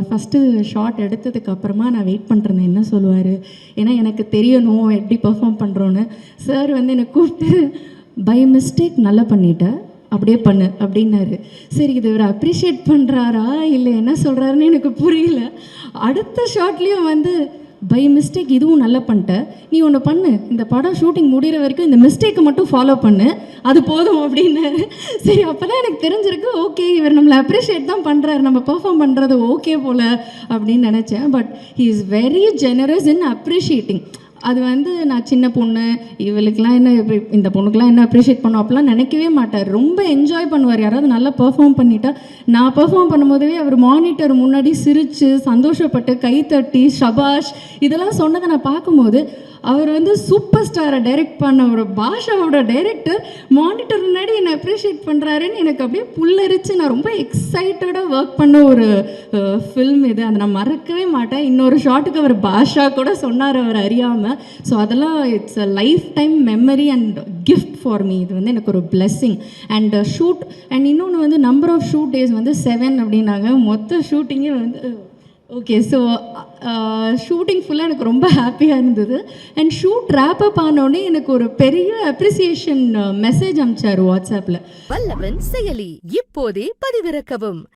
First shot எடுத்ததுக்கப்புறமா நான் wait பண்ணிருந்தேன் என்ன சொல்லுவார், ஏன்னா எனக்கு தெரியணும் எப்படி பெர்ஃபார்ம் பண்ணுறோன்னு. சார் வந்து என்னை கூப்பிட்டு பை மிஸ்டேக் நல்லா பண்ணிட்டேன், அப்படியே பண்ணு அப்படின்னாரு. சரி இது இவர் அப்ரிஷியேட் பண்ணுறாரா இல்லை என்ன சொல்கிறாருன்னு எனக்கு புரியல. அடுத்த ஷாட்லேயும் வந்து பை மிஸ்டேக் இதுவும் நல்லா பண்ணிட்ட, நீ ஒன்று பண்ணு, இந்த படம் ஷூட்டிங் முடிகிற வரைக்கும் இந்த மிஸ்டேக்கை மட்டும் ஃபாலோ பண்ணு, அது போதும் அப்படின்னாரு. சரி அப்போ தான் எனக்கு தெரிஞ்சிருக்கு, ஓகே இவர் நம்மளை அப்ரிஷியேட் தான் பண்ணுறாரு, நம்ம பெர்ஃபார்ம் பண்ணுறது ஓகே போல் அப்படின்னு நினச்சேன். But he is very generous in appreciating. அது வந்து நான் சின்ன பொண்ணு, இவளுக்கெலாம் என்ன இந்த பொண்ணுக்கெலாம் என்ன அப்ரிஷியேட் பண்ணும் அப்படிலாம் நினைக்கவே மாட்டார். ரொம்ப என்ஜாய் பண்ணுவார். யாராவது நல்லா பெர்ஃபார்ம் பண்ணிட்டா, நான் பெர்ஃபார்ம் பண்ணும்போதவே அவர் மானிட்டர் முன்னாடி சிரித்து சந்தோஷப்பட்டு கைத்தட்டி ஷபாஷ் இதெல்லாம் சொன்னதை நான் பார்க்கும்போது, அவர் வந்து சூப்பர் ஸ்டாரை டைரக்ட் பண்ண ஒரு பாஷாவோட டைரக்டர் மானிட்டர் முன்னாடி என்னை அப்ரிஷியேட் பண்ணுறாருன்னு எனக்கு அப்படியே புல்லரிச்சு நான் ரொம்ப எக்ஸைட்டடாக ஒர்க் பண்ண ஒரு ஃபில்ம் இது. அதை நான் மறக்கவே மாட்டேன். இன்னொரு ஷாட்டுக்கு அவர் பாஷா கூட சொன்னார் அவர் அறியாமல். ஸோ அதெல்லாம் it's a life time memory and gift for me. இது வந்து எனக்கு ஒரு பிளெஸ்ஸிங். அண்ட் ஷூட் அண்ட் இன்னொன்று வந்து நம்பர் ஆஃப் ஷூட் டேஸ் வந்து 7 அப்படின்னாங்க. மொத்த ஷூட்டிங்கே வந்து ஓகே. ஸோ ஷூட்டிங் ஃபுல்லாக எனக்கு ரொம்ப ஹாப்பியாக இருந்தது. அண்ட் ஷூட் ரேப் அப் ஆனோடனே எனக்கு ஒரு பெரிய அப்ரிசியேஷன் மெசேஜ் அனுப்பிச்சார் வாட்ஸ்அப்பில். வல்லவன் செயலி இப்போதே பதிவிறக்கவும்.